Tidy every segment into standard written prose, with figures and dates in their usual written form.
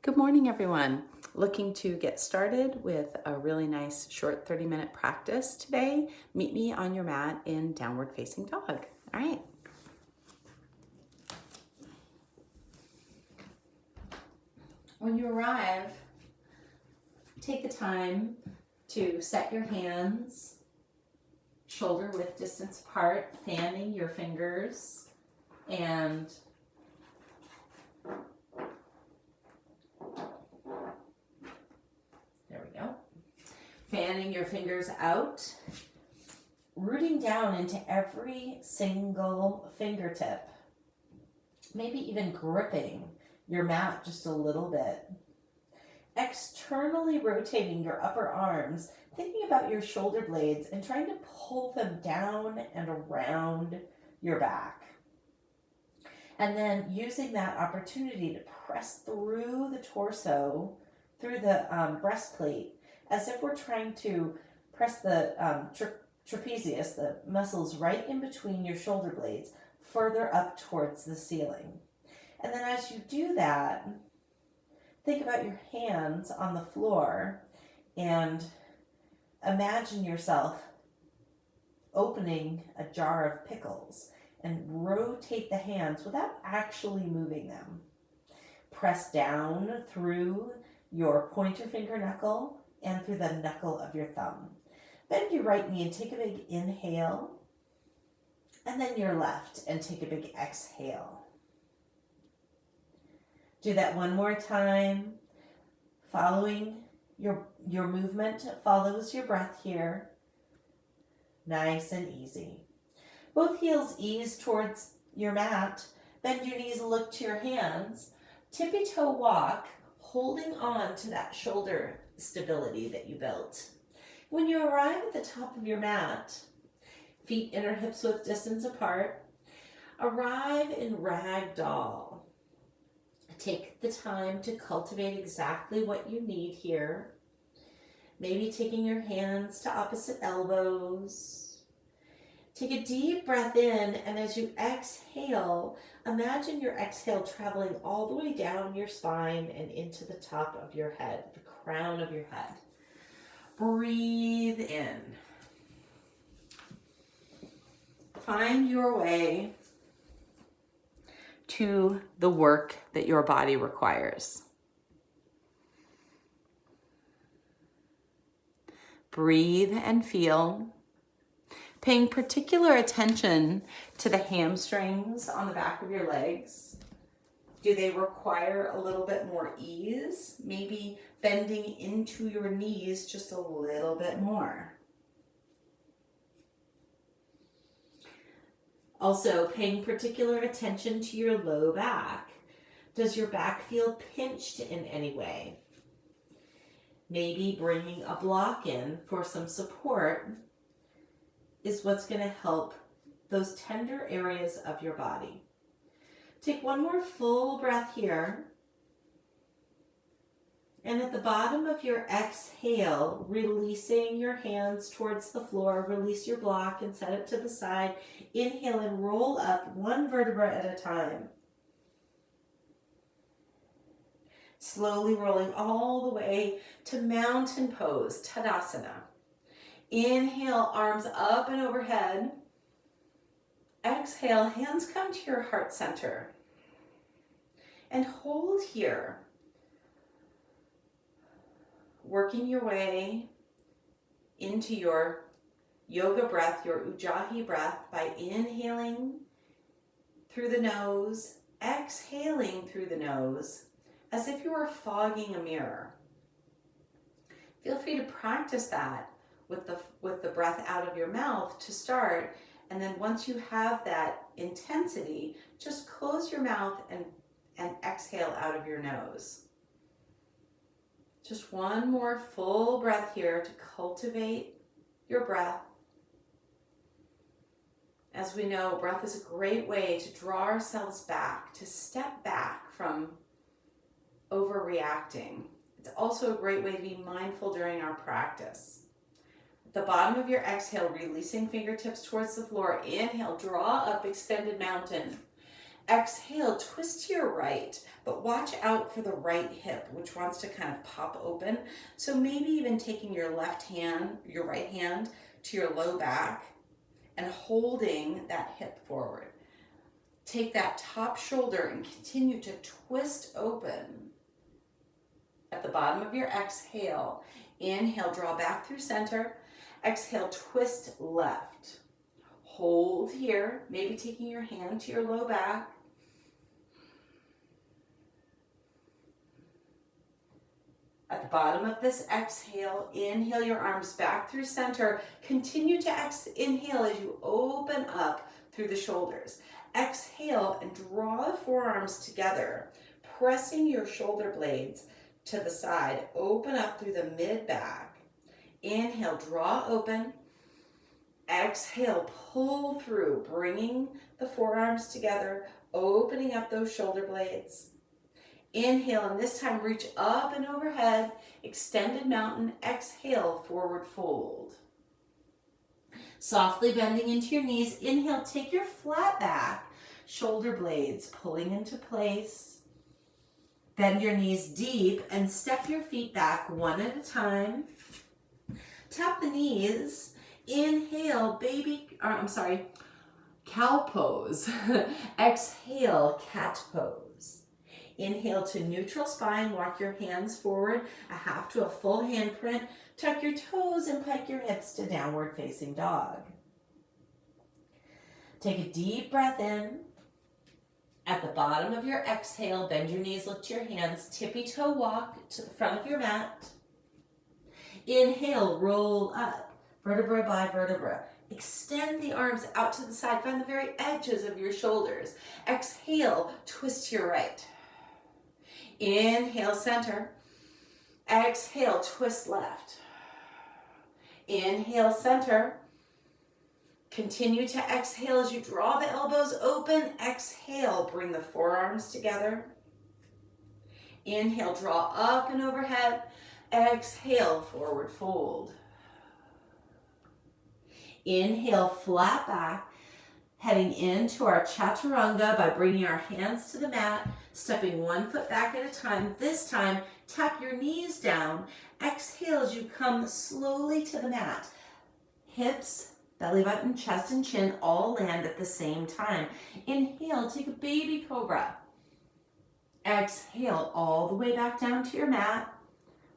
Good morning, everyone. Looking to get started with a really nice short 30-minute practice today. Meet me on your mat in downward facing dog. All right. When you arrive, take the time to set your hands shoulder width distance apart, fanning your fingers, and there we go. Fanning your fingers out, rooting down into every single fingertip, maybe even gripping your mat just a little bit. Externally rotating your upper arms, thinking about your shoulder blades and trying to pull them down and around your back. And then using that opportunity to press through the torso, through the breastplate, as if we're trying to press the trapezius, the muscles right in between your shoulder blades, further up towards the ceiling. And then as you do that, think about your hands on the floor and imagine yourself opening a jar of pickles and rotate the hands without actually moving them. Press down through your pointer finger knuckle and through the knuckle of your thumb. Bend your right knee and take a big inhale, and then your left and take a big exhale. Do that one more time. Following your movement follows your breath here. Nice and easy. Both heels ease towards your mat. Bend your knees, look to your hands. Tippy toe walk, holding on to that shoulder stability that you built. When you arrive at the top of your mat, feet inner hips width distance apart, arrive in ragdoll. Take the time to cultivate exactly what you need here. Maybe taking your hands to opposite elbows. Take a deep breath in, and as you exhale, imagine your exhale traveling all the way down your spine and into the top of your head, the crown of your head. Breathe in. Find your way to the work that your body requires. Breathe and feel, paying particular attention to the hamstrings on the back of your legs. Do they require a little bit more ease? Maybe bending into your knees just a little bit more. Also, paying particular attention to your low back. Does your back feel pinched in any way? Maybe bringing a block in for some support is what's going to help those tender areas of your body. Take one more full breath here. And at the bottom of your exhale, releasing your hands towards the floor, release your block and set it to the side. Inhale and roll up one vertebra at a time. Slowly rolling all the way to mountain pose, Tadasana. Inhale, arms up and overhead. Exhale, hands come to your heart center. And hold here. Working your way into your yoga breath, your Ujjayi breath, by inhaling through the nose, exhaling through the nose, as if you were fogging a mirror. Feel free to practice that with the breath out of your mouth to start, and then once you have that intensity, just close your mouth and exhale out of your nose. Just one more full breath here to cultivate your breath. As we know, breath is a great way to draw ourselves back, to step back from overreacting. It's also a great way to be mindful during our practice. At the bottom of your exhale, releasing fingertips towards the floor. Inhale, draw up, extended mountain. Exhale, twist to your right, but watch out for the right hip, which wants to kind of pop open. So maybe even taking your right hand to your low back and holding that hip forward. Take that top shoulder and continue to twist open. At the bottom of your exhale, inhale, draw back through center. Exhale, twist left. Hold here, maybe taking your hand to your low back. At the bottom of this exhale, inhale your arms back through center. Continue to inhale as you open up through the shoulders. Exhale and draw the forearms together, pressing your shoulder blades to the side. Open up through the mid-back. Inhale, draw open. Exhale, pull through, bringing the forearms together, opening up those shoulder blades. Inhale, and this time reach up and overhead, extended mountain. Exhale, forward fold. Softly bending into your knees. Inhale, take your flat back, shoulder blades pulling into place. Bend your knees deep and step your feet back one at a time. Tap the knees. Inhale, cow pose. Exhale, cat pose. Inhale to neutral spine, walk your hands forward, a half to a full handprint. Tuck your toes and pike your hips to downward facing dog. Take a deep breath in. At the bottom of your exhale, bend your knees, lift your hands, tippy toe walk to the front of your mat. Inhale, roll up, vertebra by vertebra. Extend the arms out to the side, find the very edges of your shoulders. Exhale, twist to your right. Inhale, center. Exhale, twist left. Inhale, center. Continue to exhale as you draw the elbows open. Exhale, bring the forearms together. Inhale, draw up and overhead. Exhale, forward fold. Inhale, flat back, heading into our chaturanga by bringing our hands to the mat, stepping one foot back at a time. This time, tap your knees down. Exhale as you come slowly to the mat. Hips, belly button, chest, and chin all land at the same time. Inhale, take a baby cobra. Exhale all the way back down to your mat.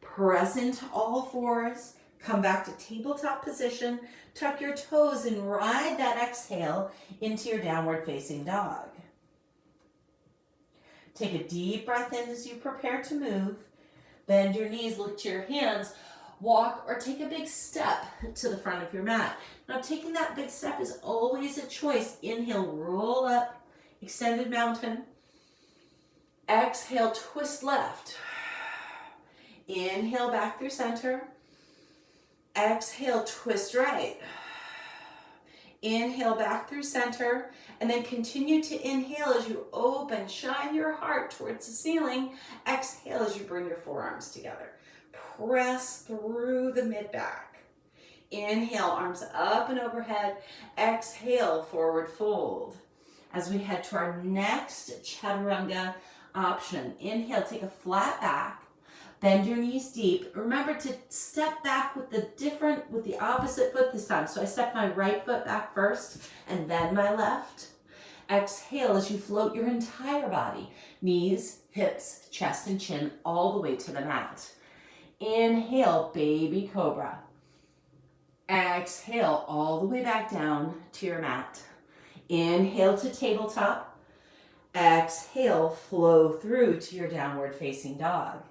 Press into all fours. Come back to tabletop position. Tuck your toes and ride that exhale into your downward facing dog. Take a deep breath in as you prepare to move. Bend your knees, lift your hands. Walk or take a big step to the front of your mat. Now taking that big step is always a choice. Inhale, roll up, extended mountain. Exhale, twist left. Inhale, back through center. Exhale, twist right. Inhale, back through center. And then continue to inhale as you open, shine your heart towards the ceiling. Exhale as you bring your forearms together. Press through the mid-back. Inhale, arms up and overhead. Exhale, forward fold. As we head to our next chaturanga option, inhale, take a flat back. Bend your knees deep. Remember to step back with the opposite foot this time. So I step my right foot back first and then my left. Exhale as you float your entire body. Knees, hips, chest, and chin all the way to the mat. Inhale, baby cobra. Exhale all the way back down to your mat. Inhale to tabletop. Exhale, flow through to your downward facing dog.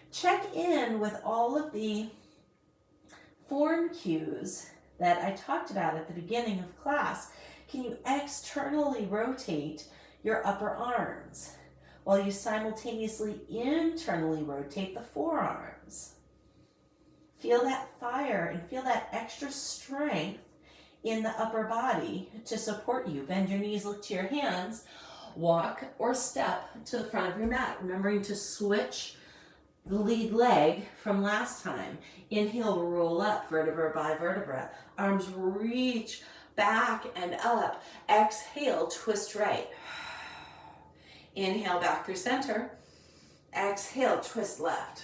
Check in with all of the form cues that I talked about at the beginning of class. Can you externally rotate your upper arms while you simultaneously internally rotate the forearms? Feel that fire and feel that extra strength in the upper body to support you. Bend your knees, look to your hands, walk or step to the front of your mat, remembering to switch the lead leg from last time. Inhale, roll up, vertebra by vertebra. Arms reach back and up. Exhale, twist right. Inhale back through center. Exhale, twist left.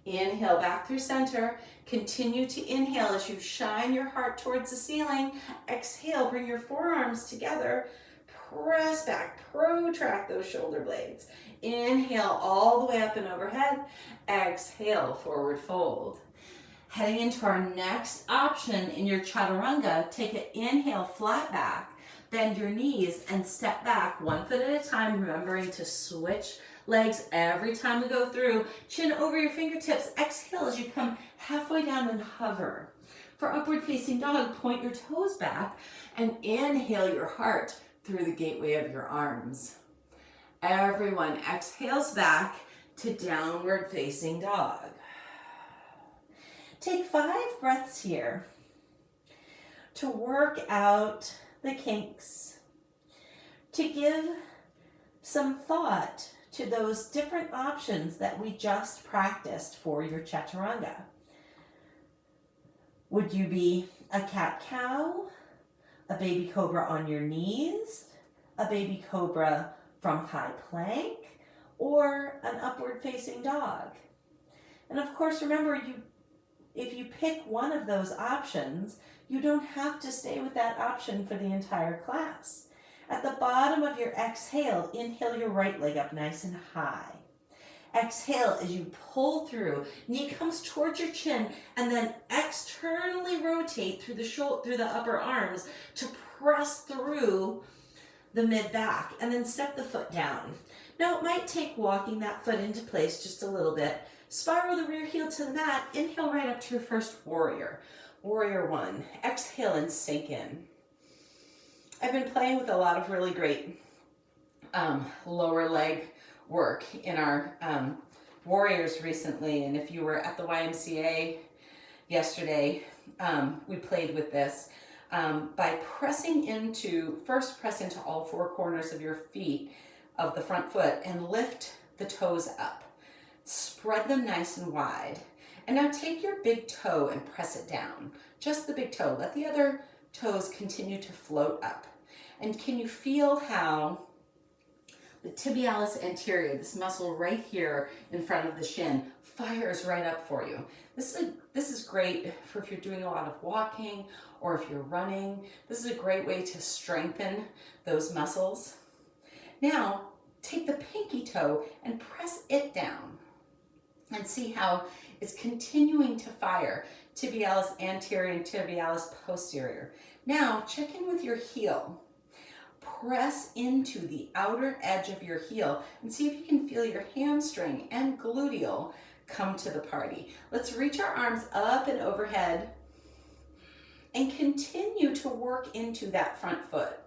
Inhale back through center. Continue to inhale as you shine your heart towards the ceiling. Exhale, bring your forearms together. Press back, protract those shoulder blades. Inhale all the way up and overhead. Exhale, forward fold. Heading into our next option in your chaturanga, take an inhale, flat back, bend your knees and step back 1 foot at a time, remembering to switch legs every time we go through. Chin over your fingertips. Exhale as you come halfway down and hover. For upward facing dog, point your toes back and inhale your heart through the gateway of your arms. Everyone exhales back to downward facing dog. Take 5 breaths here to work out the kinks, to give some thought to those different options that we just practiced for your chaturanga. Would you be a cat-cow, a baby cobra on your knees, a baby cobra from high plank, or an upward facing dog? And of course, remember, if you pick one of those options, you don't have to stay with that option for the entire class. At the bottom of your exhale, inhale your right leg up nice and high. Exhale as you pull through, knee comes towards your chin, and then externally rotate through the upper arms to press through the mid back, and then step the foot down. Now it might take walking that foot into place just a little bit. Spiral the rear heel to the mat, inhale right up to your first warrior. Warrior 1, exhale and sink in. I've been playing with a lot of really great lower leg work in our warriors recently, and if you were at the YMCA yesterday, we played with this by pressing into, first press into all 4 corners of your feet, of the front foot, and lift the toes up. Spread them nice and wide. And now take your big toe and press it down. Just the big toe. Let the other toes continue to float up. And can you feel how the tibialis anterior, this muscle right here in front of the shin, fires right up for you? This is great for if you're doing a lot of walking or if you're running. This is a great way to strengthen those muscles. Now, take the pinky toe and press it down and see how it's continuing to fire. Tibialis anterior and tibialis posterior. Now, check in with your heel. Press into the outer edge of your heel and see if you can feel your hamstring and gluteal come to the party. Let's reach our arms up and overhead and continue to work into that front foot.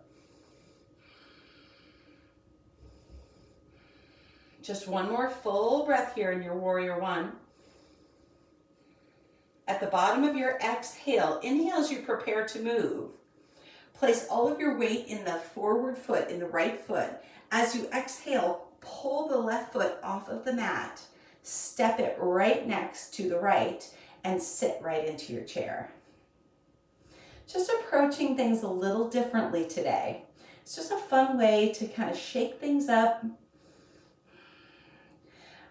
Just one more full breath here in your warrior 1. At the bottom of your exhale, inhale as you prepare to move. Place all of your weight in the forward foot, in the right foot. As you exhale, pull the left foot off of the mat, step it right next to the right, and sit right into your chair. Just approaching things a little differently today. It's just a fun way to kind of shake things up.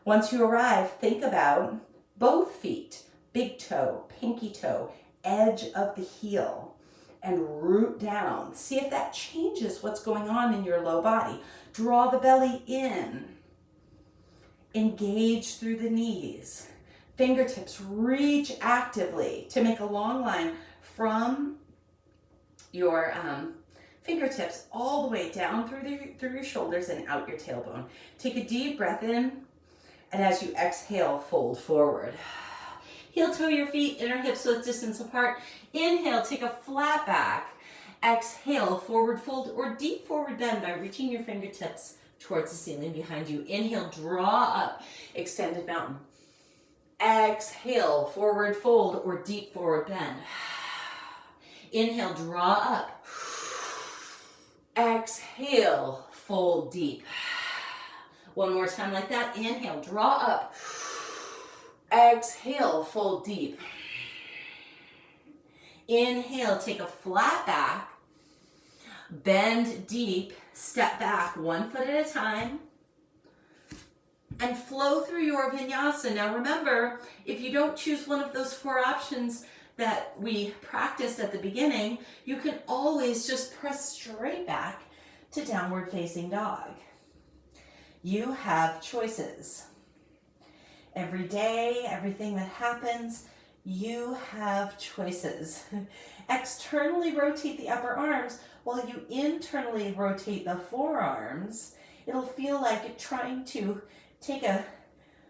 Once you arrive, think about both feet, big toe, pinky toe, edge of the heel, and root down. See if that changes what's going on in your low body. Draw the belly in. Engage through the knees. Fingertips reach actively to make a long line from your fingertips all the way down through your shoulders and out your tailbone. Take a deep breath in, and as you exhale, fold forward. Heel toe your feet, inner hips width distance apart. Inhale, take a flat back. Exhale, forward fold or deep forward bend by reaching your fingertips towards the ceiling behind you. Inhale, draw up, extended mountain. Exhale, forward fold or deep forward bend. Inhale, draw up. Exhale, fold deep. One more time like that. Inhale, draw up. Exhale, fold deep. Inhale, take a flat back. Bend deep, step back 1 foot at a time, and flow through your vinyasa. Now remember, if you don't choose one of those 4 options that we practiced at the beginning, you can always just press straight back to downward facing dog. You have choices. Every day, everything that happens, you have choices. Externally rotate the upper arms while you internally rotate the forearms. It'll feel like you're trying to take a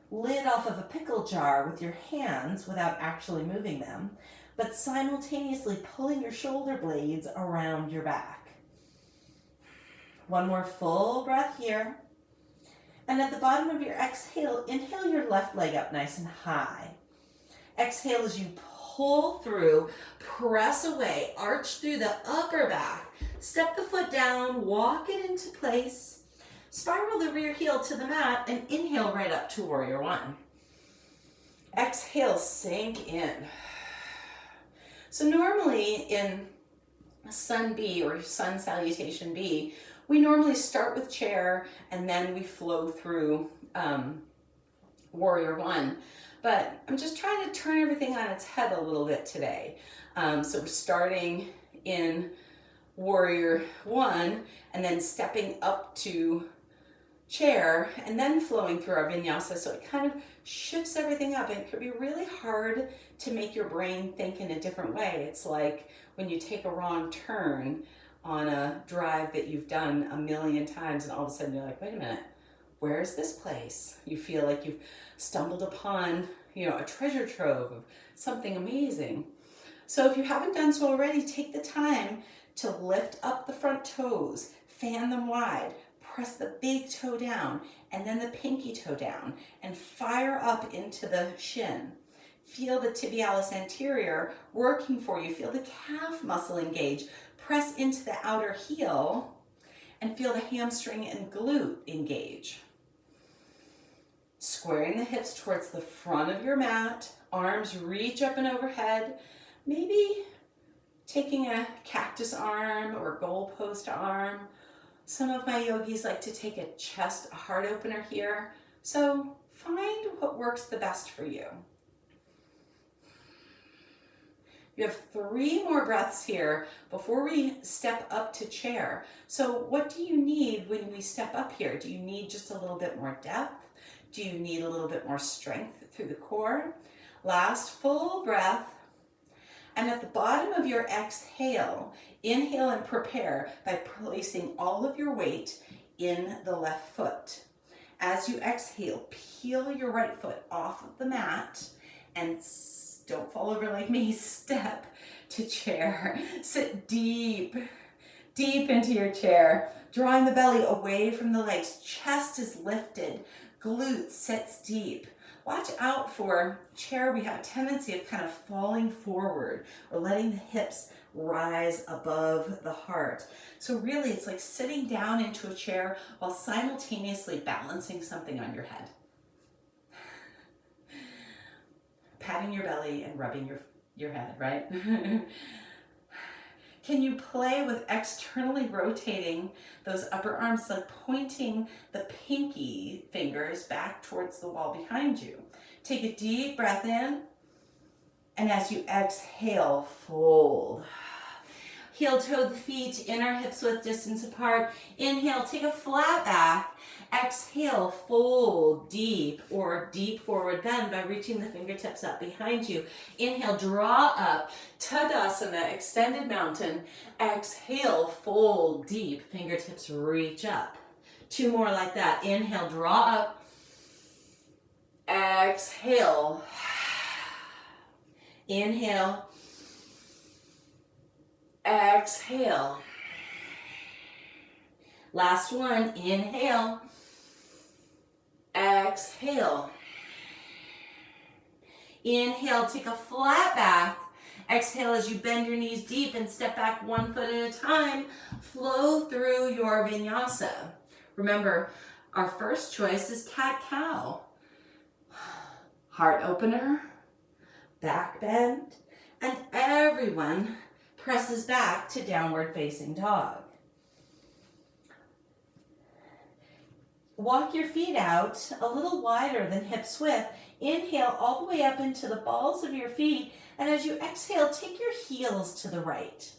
lid off of a pickle jar with your hands without actually moving them, but simultaneously pulling your shoulder blades around your back. One more full breath here. And at the bottom of your exhale, inhale your left leg up nice and high. Exhale as you pull through, press away, arch through the upper back. Step the foot down, walk it into place. Spiral the rear heel to the mat and inhale right up to warrior 1. Exhale, sink in. So normally in Sun B or Sun Salutation B, we normally start with chair and then we flow through warrior 1. But I'm just trying to turn everything on its head a little bit today. So we're starting in warrior 1 and then stepping up to chair and then flowing through our vinyasa. So it kind of shifts everything up, and it could be really hard to make your brain think in a different way. It's like when you take a wrong turn on a drive that you've done a million times and all of a sudden you're like, wait a minute, where is this place? You feel like you've stumbled upon, a treasure trove of something amazing. So if you haven't done so already, take the time to lift up the front toes, fan them wide, press the big toe down and then the pinky toe down and fire up into the shin. Feel the tibialis anterior working for you. Feel the calf muscle engage. Press into the outer heel and feel the hamstring and glute engage. Squaring the hips towards the front of your mat, arms reach up and overhead, maybe taking a cactus arm or goalpost arm. Some of my yogis like to take a chest heart opener here. So find what works the best for you. You have 3 more breaths here before we step up to chair. So what do you need when we step up here? Do you need just a little bit more depth? Do you need a little bit more strength through the core? Last full breath. And at the bottom of your exhale, inhale and prepare by placing all of your weight in the left foot. As you exhale, peel your right foot off of the mat and don't fall over like me, step to chair. Sit deep, deep into your chair, drawing the belly away from the legs. Chest is lifted, glute sits deep. Watch out for chair. We have a tendency of kind of falling forward or letting the hips rise above the heart. So really it's like sitting down into a chair while simultaneously balancing something on your head. Patting your belly and rubbing your head, right? Can you play with externally rotating those upper arms, like pointing the pinky fingers back towards the wall behind you? Take a deep breath in, and as you exhale, fold. Heel toe the feet, inner hips width distance apart. Inhale, take a flat back. Exhale, fold deep or deep forward bend by reaching the fingertips up behind you. Inhale, draw up, Tadasana, extended mountain. Exhale, fold deep, fingertips reach up. 2 more like that. Inhale, draw up. Exhale. Inhale. Exhale. Last one, inhale. Exhale. Inhale, take a flat back. Exhale as you bend your knees deep and step back 1 foot at a time. Flow through your vinyasa. Remember, our first choice is cat-cow. Heart opener, back bend, and everyone presses back to downward facing dog. Walk your feet out a little wider than hips width. Inhale all the way up into the balls of your feet, and as you exhale, take your heels to the right.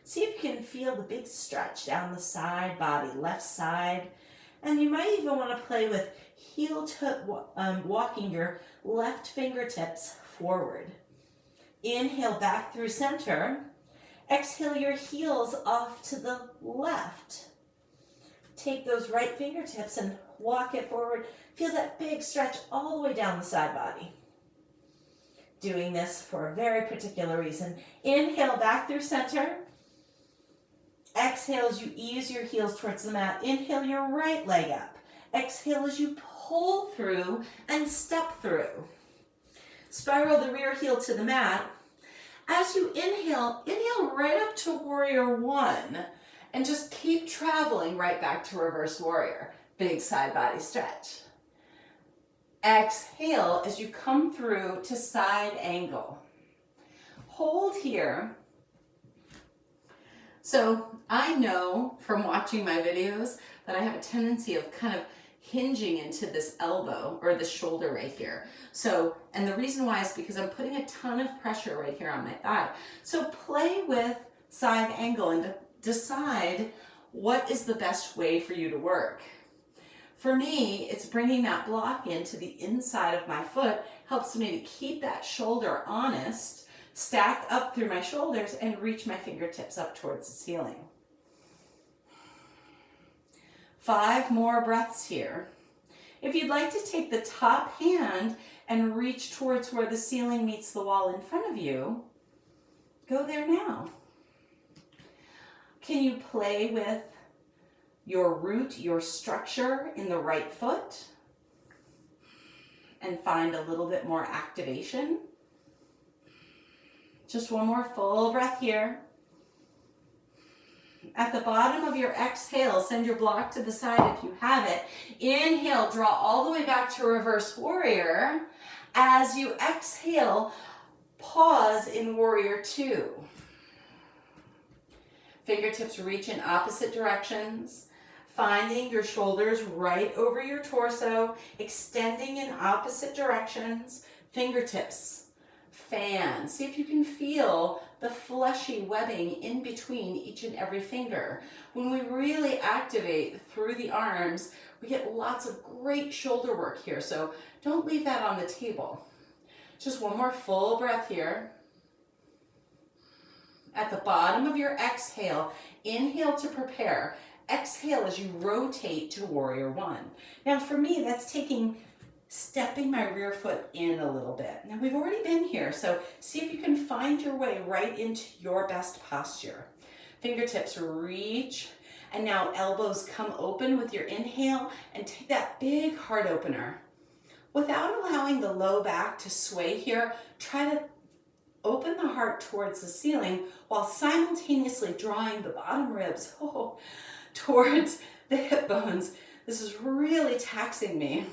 See if you can feel the big stretch down the side body, left side. And you might even want to play with heel to walking your left fingertips forward. Inhale back through center. Exhale your heels off to the left. Take those right fingertips and walk it forward. Feel that big stretch all the way down the side body. Doing this for a very particular reason. Inhale back through center. Exhale as you ease your heels towards the mat. Inhale your right leg up. Exhale as you pull through and step through. Spiral the rear heel to the mat. As you inhale, inhale right up to warrior one. And just keep traveling right back to reverse warrior. Big side body stretch. Exhale as you come through to side angle. Hold here. So I know from watching my videos that I have a tendency of kind of hinging into this elbow or the shoulder right here. So, and the reason why is because I'm putting a ton of pressure right here on my thigh. So play with side angle and decide what is the best way for you to work. For me, it's bringing that block into the inside of my foot, helps me to keep that shoulder honest, stack up through my shoulders, and reach my fingertips up towards the ceiling. 5 more breaths here. If you'd like to take the top hand and reach towards where the ceiling meets the wall in front of you, go there now. Can you play with your root, your structure in the right foot and find a little bit more activation? Just one more full breath here. At the bottom of your exhale, send your block to the side if you have it. Inhale, draw all the way back to reverse warrior. As you exhale, pause in warrior two. Fingertips reach in opposite directions, finding your shoulders right over your torso, extending in opposite directions, fingertips fan. See if you can feel the fleshy webbing in between each and every finger. When we really activate through the arms, we get lots of great shoulder work here, so don't leave that on the table. Just one more full breath here. At the bottom of your exhale, inhale to prepare. Exhale as you rotate to warrior one. Now for me, that's stepping my rear foot in a little bit. Now we've already been here, so see if you can find your way right into your best posture. Fingertips reach, and now elbows come open with your inhale, and take that big heart opener. Without allowing the low back to sway here, try to open the heart towards the ceiling while simultaneously drawing the bottom ribs towards the hip bones. This is really taxing me.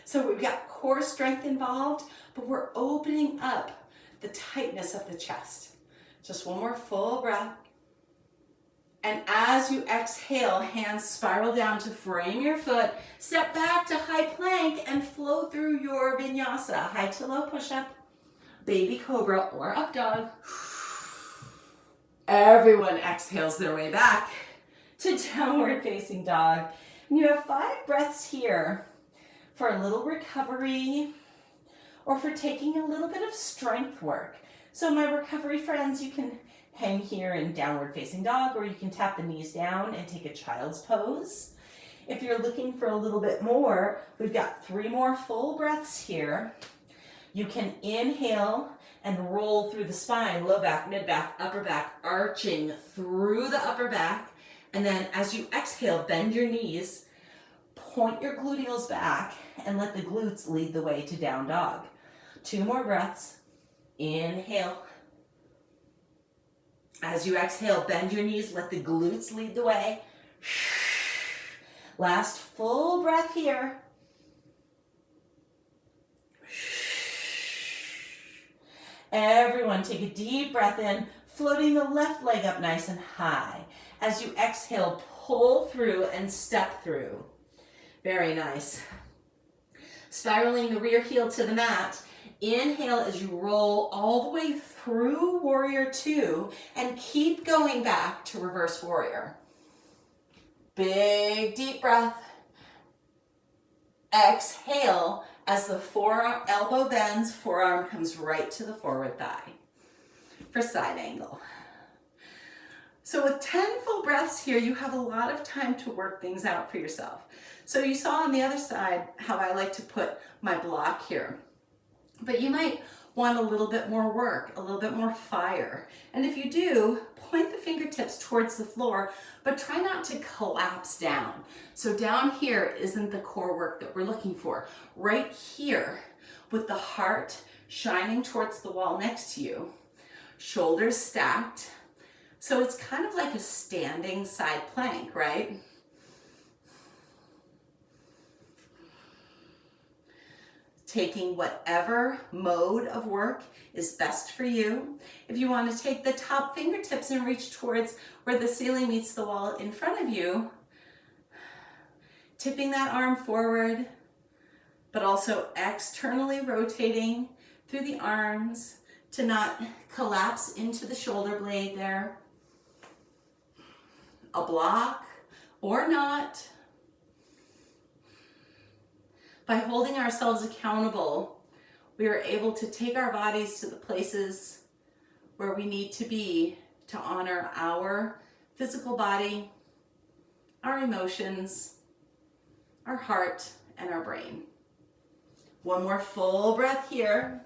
So we've got core strength involved, but we're opening up the tightness of the chest. Just one more full breath. And as you exhale, hands spiral down to frame your foot. Step back to high plank and flow through your vinyasa. High to low push-up, baby cobra, or up dog. Everyone exhales their way back to downward facing dog. And you have 5 breaths here for a little recovery or for taking a little bit of strength work. So my recovery friends, you can hang here in downward facing dog, or you can tap the knees down and take a child's pose. If you're looking for a little bit more, we've got 3 more full breaths here. You can inhale and roll through the spine, low back, mid back, upper back, arching through the upper back. And then as you exhale, bend your knees, point your gluteals back, and let the glutes lead the way to down dog. 2 more breaths. Inhale. As you exhale, bend your knees, let the glutes lead the way. Last full breath here. Everyone take a deep breath in, floating the left leg up nice and high. As you exhale, pull through and step through. Very nice. Spiraling the rear heel to the mat. Inhale as you roll all the way through warrior two and keep going back to reverse warrior. Big deep breath. Exhale as the elbow bends, forearm comes right to the forward thigh for side angle. So with 10 full breaths here, you have a lot of time to work things out for yourself. So you saw on the other side how I like to put my block here. But you might want a little bit more work, a little bit more fire. And if you do, point the fingertips towards the floor, but try not to collapse down. So down here isn't the core work that we're looking for. Right here, with the heart shining towards the wall next to you, shoulders stacked. So it's kind of like a standing side plank, right? Taking whatever mode of work is best for you. If you want to take the top fingertips and reach towards where the ceiling meets the wall in front of you, tipping that arm forward, but also externally rotating through the arms to not collapse into the shoulder blade there. A block or not. By holding ourselves accountable, we are able to take our bodies to the places where we need to be to honor our physical body, our emotions, our heart, and our brain. One more full breath here.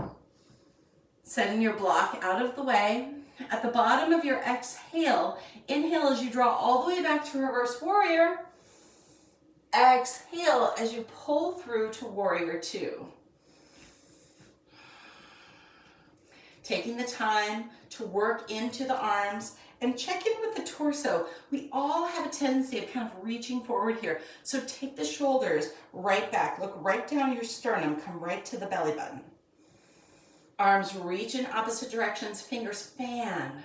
Setting your block out of the way. At the bottom of your exhale, inhale as you draw all the way back to reverse warrior. Exhale as you pull through to warrior two. Taking the time to work into the arms and check in with the torso. We all have a tendency of kind of reaching forward here. So take the shoulders right back. Look right down your sternum. Come right to the belly button. Arms reach in opposite directions. Fingers fan.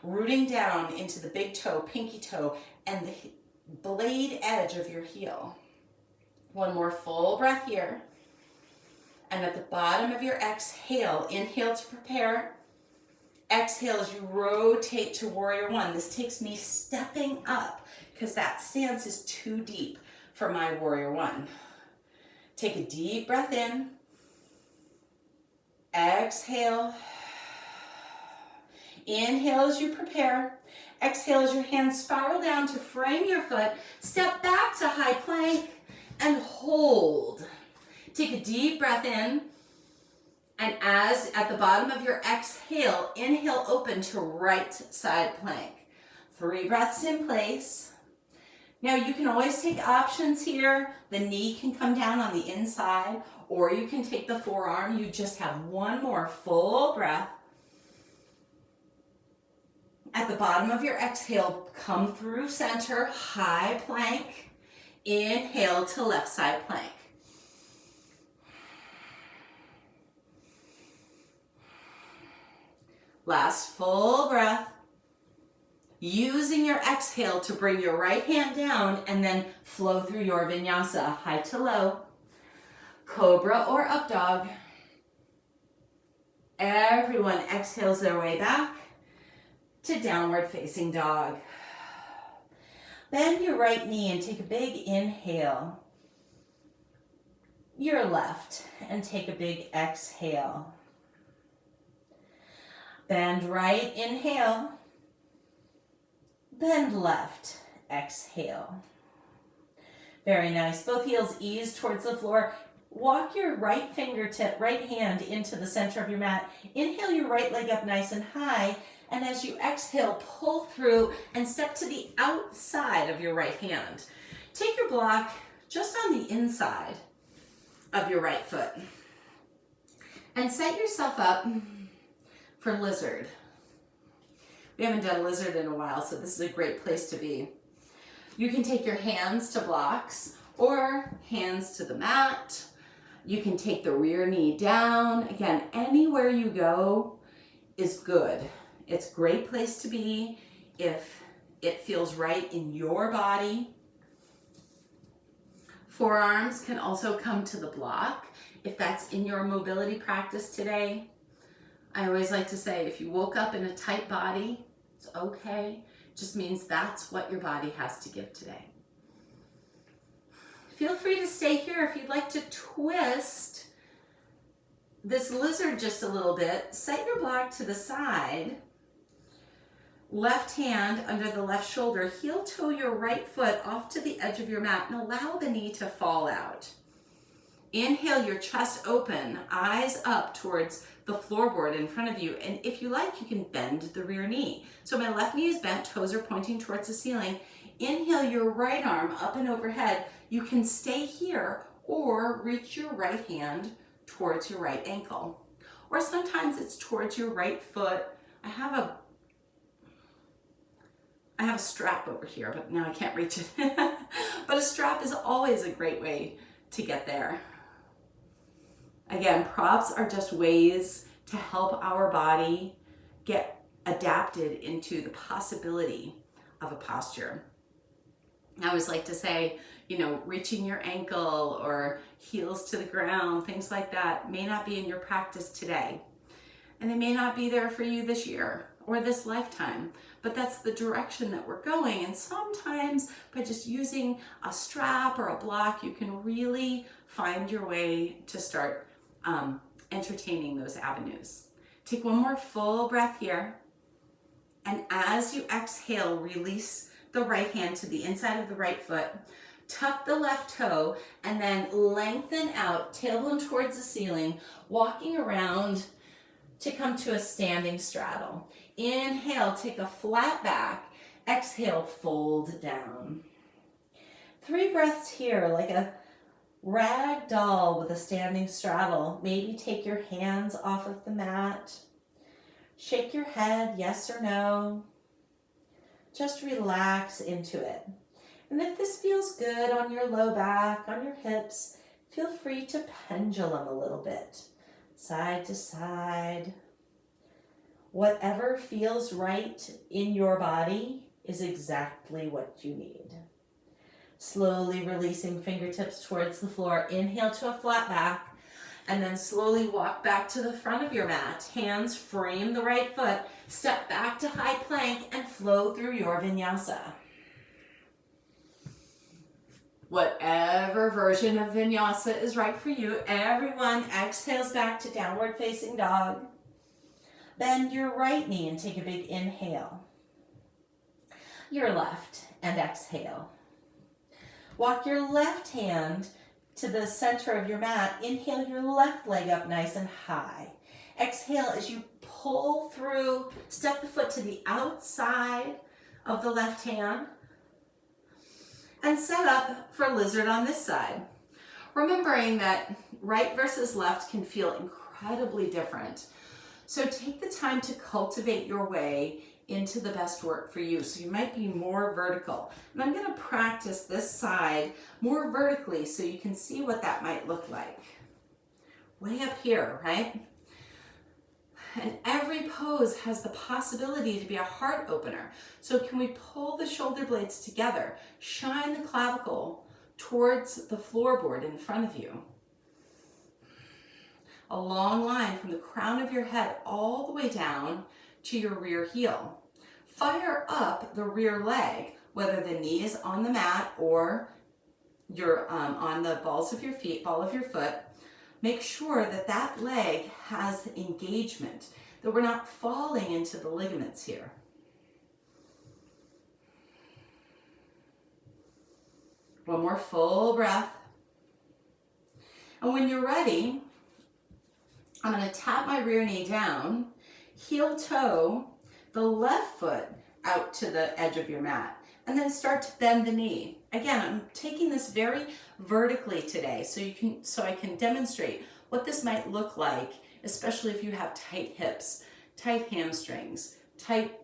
Rooting down into the big toe, pinky toe, and the blade edge of your heel. One more full breath here. And at the bottom of your exhale, inhale to prepare. Exhale as you rotate to warrior one. This takes me stepping up because that stance is too deep for my warrior one. Take a deep breath in. Exhale. Inhale as you prepare. Exhale as your hands spiral down to frame your foot. Step back to high plank and hold. Take a deep breath in. And as at the bottom of your exhale, inhale open to right side plank. 3 breaths in place. Now you can always take options here. The knee can come down on the inside, or you can take the forearm. You just have one more full breath. At the bottom of your exhale, come through center, high plank. Inhale to left side plank. Last full breath. Using your exhale to bring your right hand down and then flow through your vinyasa, high to low, cobra or up dog. Everyone exhales their way back to downward facing dog. Bend your right knee and take a big inhale. Your left and take a big exhale. Bend right, inhale. Bend left, exhale. Very nice. Both heels ease towards the floor. Walk your right hand into the center of your mat. Inhale your right leg up nice and high. And as you exhale, pull through and step to the outside of your right hand. Take your block just on the inside of your right foot. And set yourself up for lizard. We haven't done lizard in a while, so this is a great place to be. You can take your hands to blocks or hands to the mat. You can take the rear knee down. Again, anywhere you go is good. It's a great place to be if it feels right in your body. Forearms can also come to the block if that's in your mobility practice today. I always like to say, if you woke up in a tight body, it's okay. It just means that's what your body has to give today. Feel free to stay here if you'd like to twist this lizard just a little bit. Set your block to the side. Left hand under the left shoulder. Heel toe your right foot off to the edge of your mat and allow the knee to fall out. Inhale your chest open, eyes up towards the floorboard in front of you. And if you like, you can bend the rear knee. So my left knee is bent, toes are pointing towards the ceiling. Inhale your right arm up and overhead. You can stay here or reach your right hand towards your right ankle. Or sometimes it's towards your right foot. I have a strap over here, but now I can't reach it. But a strap is always a great way to get there. Again, props are just ways to help our body get adapted into the possibility of a posture. I always like to say, you know, reaching your ankle or heels to the ground, things like that may not be in your practice today. And they may not be there for you this year or this lifetime, but that's the direction that we're going. And sometimes by just using a strap or a block, you can really find your way to start entertaining those avenues. Take one more full breath here. And as you exhale, release the right hand to the inside of the right foot. Tuck the left toe and then lengthen out, tailbone towards the ceiling, walking around to come to a standing straddle. Inhale, take a flat back. Exhale, fold down. 3 breaths here, like a rag doll with a standing straddle. Maybe take your hands off of the mat. Shake your head, yes or no. Just relax into it. And if this feels good on your low back, on your hips, feel free to pendulum a little bit, side to side. Whatever feels right in your body is exactly what you need. Slowly releasing fingertips towards the floor. Inhale to a flat back, and then slowly walk back to the front of your mat. Hands frame the right foot, step back to high plank, and flow through your vinyasa. Whatever version of vinyasa is right for you. Everyone exhales back to downward facing dog. Bend your right knee and take a big inhale. Your left and exhale. Walk your left hand to the center of your mat. Inhale your left leg up nice and high. Exhale as you pull through, step the foot to the outside of the left hand and set up for lizard on this side. Remembering that right versus left can feel incredibly different. So take the time to cultivate your way into the best work for you. So you might be more vertical. And I'm going to practice this side more vertically so you can see what that might look like. Way up here, right? And every pose has the possibility to be a heart opener. So can we pull the shoulder blades together, shine the clavicle towards the floorboard in front of you. A long line from the crown of your head all the way down to your rear heel. Fire up the rear leg, whether the knee is on the mat or you're on the balls of your feet, ball of your foot. Make sure that that leg has engagement, that we're not falling into the ligaments here. One more full breath. And when you're ready, I'm going to tap my rear knee down, heel toe the left foot out to the edge of your mat, and then start to bend the knee. Again, I'm taking this very vertically today so I can demonstrate what this might look like, especially if you have tight hips, tight hamstrings, tight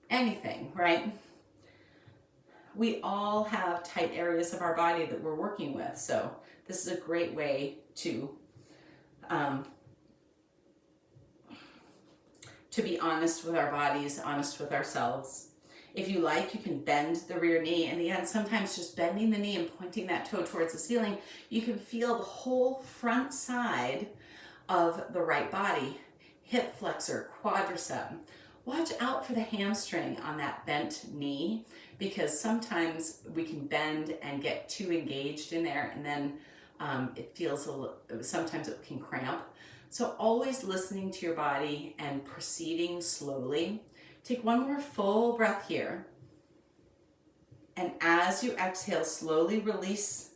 anything, right? We all have tight areas of our body that we're working with, so this is a great way to be honest with our bodies, honest with ourselves. If you like, you can bend the rear knee. And again, sometimes just bending the knee and pointing that toe towards the ceiling, you can feel the whole front side of the right body, hip flexor, quadricep. Watch out for the hamstring on that bent knee, because sometimes we can bend and get too engaged in there, and then it feels sometimes it can cramp. So always listening to your body and proceeding slowly. Take one more full breath here. And as you exhale, slowly release,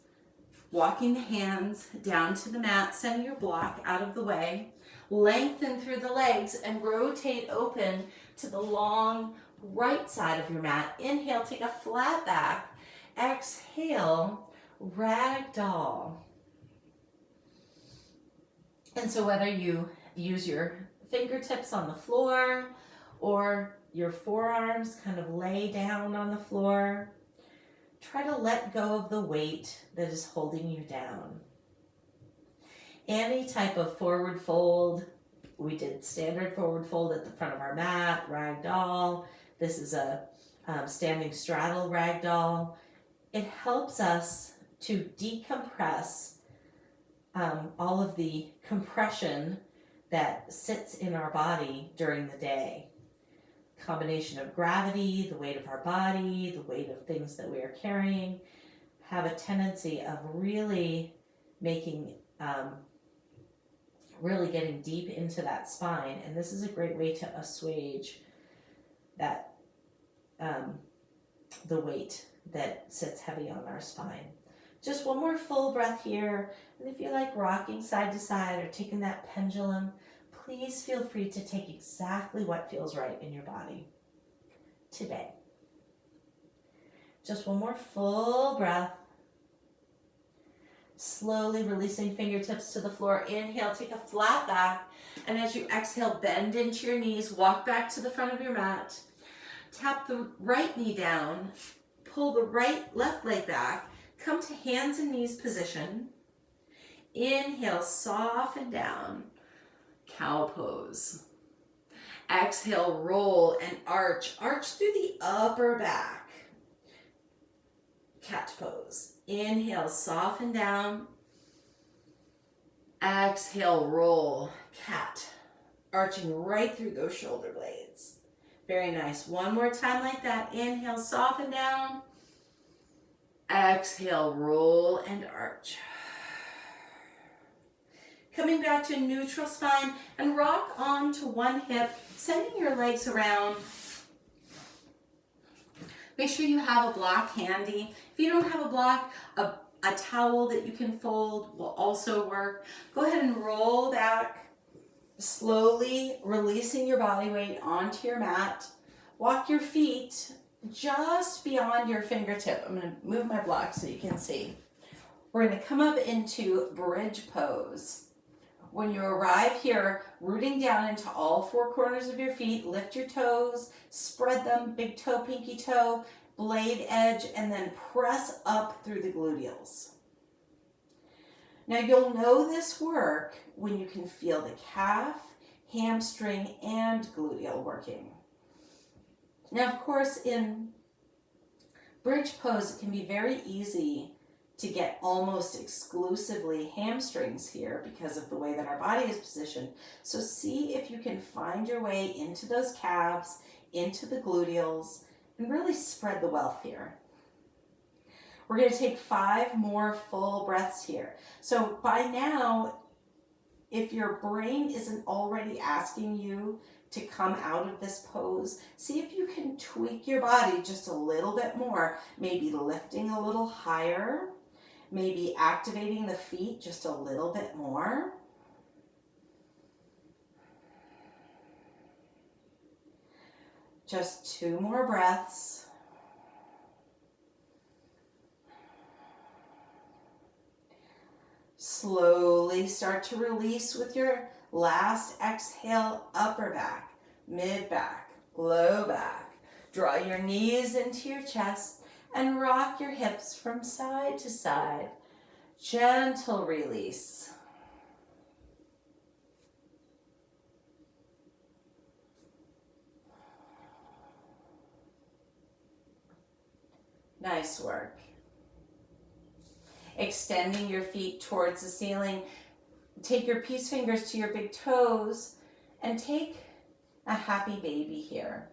walking the hands down to the mat, sending your block out of the way. Lengthen through the legs and rotate open to the long right side of your mat. Inhale, take a flat back. Exhale, ragdoll. And so whether you use your fingertips on the floor or your forearms kind of lay down on the floor, try to let go of the weight that is holding you down. Any type of forward fold. We did standard forward fold at the front of our mat, ragdoll. This is a standing straddle ragdoll. It helps us to decompress all of the compression that sits in our body during the day. Combination of gravity, the weight of our body, the weight of things that we are carrying, have a tendency of really making really getting deep into that spine, and this is a great way to assuage that the weight that sits heavy on our spine. Just one more full breath here, and if you like rocking side to side or taking that pendulum, please feel free to take exactly what feels right in your body today. Just one more full breath. Slowly releasing fingertips to the floor. Inhale, take a flat back. And as you exhale, bend into your knees. Walk back to the front of your mat. Tap the right knee down. Pull the left leg back. Come to hands and knees position. Inhale, soften down. Cow pose. Exhale, roll and arch. Arch through the upper back. Cat pose. Inhale, soften down. Exhale, roll, cat. Arching right through those shoulder blades. Very nice. One more time like that. Inhale, soften down. Exhale, roll and arch. Coming back to neutral spine and rock onto one hip, sending your legs around. Make sure you have a block handy. If you don't have a block, a towel that you can fold will also work. Go ahead and roll back, slowly releasing your body weight onto your mat. Walk your feet just beyond your fingertip. I'm going to move my block so you can see. We're going to come up into bridge pose. When you arrive here, rooting down into all four corners of your feet, lift your toes, spread them, big toe, pinky toe, blade edge, and then press up through the gluteals. Now you'll know this work when you can feel the calf, hamstring, and gluteal working. Now, of course, in bridge pose, it can be very easy to get almost exclusively hamstrings here because of the way that our body is positioned. So see if you can find your way into those calves, into the gluteals, and really spread the wealth here. We're going to take 5 more full breaths here. So by now, if your brain isn't already asking you to come out of this pose, see if you can tweak your body just a little bit more, maybe lifting a little higher, maybe activating the feet just a little bit more. Just 2 more breaths. Slowly start to release with your last exhale, upper back, mid back, low back. Draw your knees into your chest and rock your hips from side to side. Gentle release. Nice work. Extending your feet towards the ceiling. Take your peace fingers to your big toes and take a happy baby here.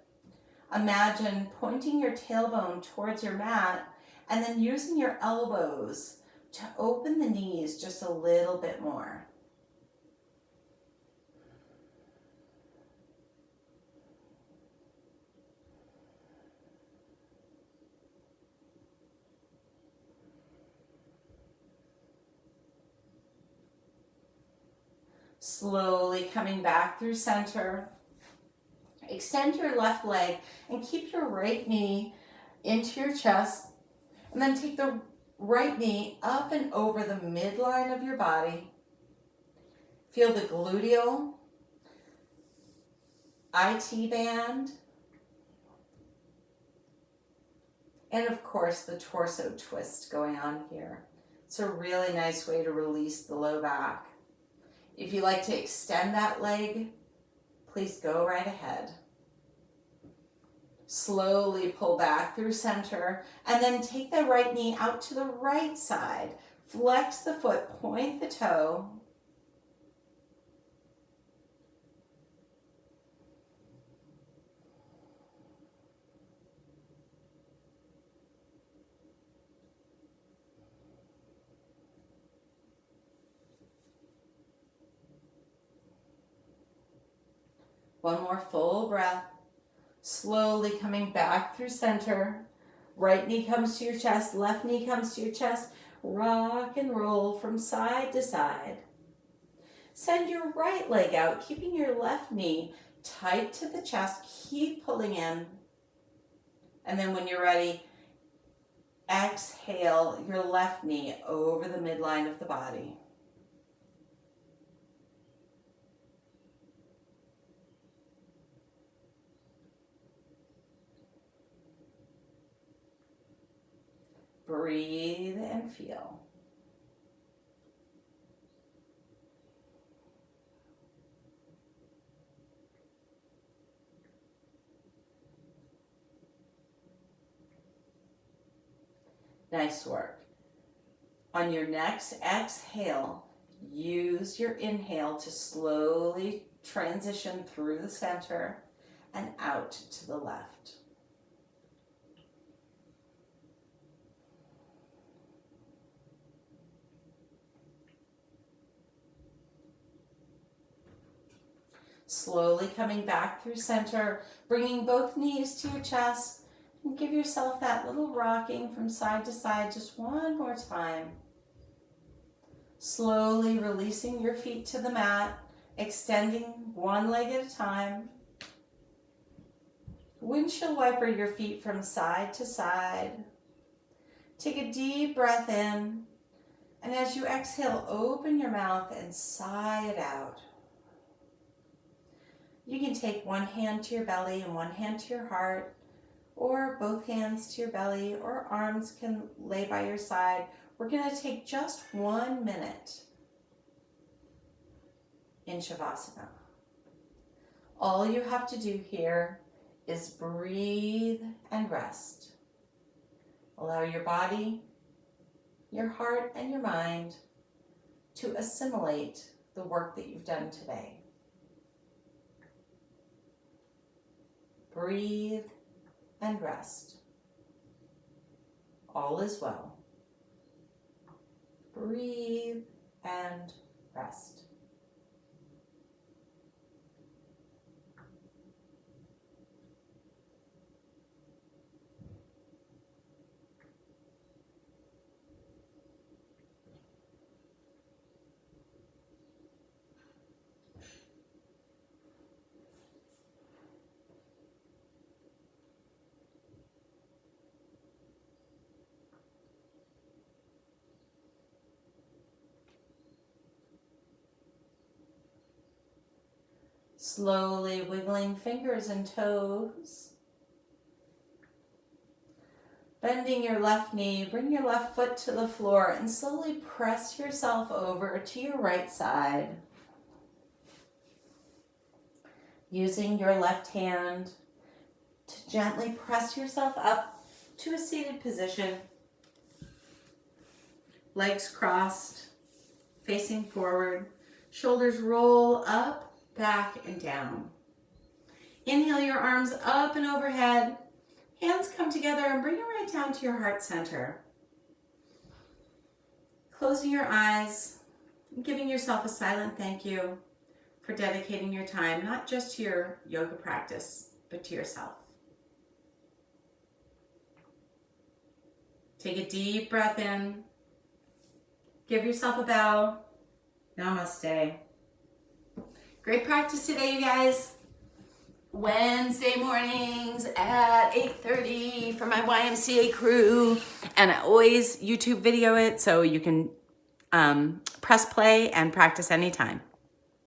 Imagine pointing your tailbone towards your mat and then using your elbows to open the knees just a little bit more. Slowly coming back through center. Extend your left leg and keep your right knee into your chest. And then take the right knee up and over the midline of your body. Feel the gluteal, IT band, and of course the torso twist going on here. It's a really nice way to release the low back. If you like to extend that leg, please go right ahead. Slowly pull back through center and then take the right knee out to the right side. Flex the foot, point the toe. One more full breath. Slowly coming back through center. Right knee comes to your chest, left knee comes to your chest. Rock and roll from side to side. Send your right leg out, keeping your left knee tight to the chest. Keep pulling in. And then when you're ready, exhale your left knee over the midline of the body. Breathe and feel. Nice work. On your next exhale, use your inhale to slowly transition through the center and out to the left. Slowly coming back through center, bringing both knees to your chest, and give yourself that little rocking from side to side just one more time. Slowly releasing your feet to the mat, extending one leg at a time. Windshield wiper your feet from side to side. Take a deep breath in, and as you exhale, open your mouth and sigh it out. You can take one hand to your belly and one hand to your heart, or both hands to your belly, or arms can lay by your side. We're going to take just 1 minute in Shavasana. All you have to do here is breathe and rest. Allow your body, your heart, and your mind to assimilate the work that you've done today. Breathe and rest. All is well. Breathe and rest. Slowly wiggling fingers and toes. Bending your left knee, bring your left foot to the floor and slowly press yourself over to your right side. Using your left hand to gently press yourself up to a seated position. Legs crossed, facing forward. Shoulders roll up, back, and down. Inhale your arms up and overhead. Hands come together and bring it right down to your heart center. Closing your eyes, giving yourself a silent thank you for dedicating your time, not just to your yoga practice, but to yourself. Take a deep breath in. Give yourself a bow. Namaste. Great practice today, you guys. Wednesday mornings at 8:30 for my YMCA crew. And I always YouTube video it so you can press play and practice anytime.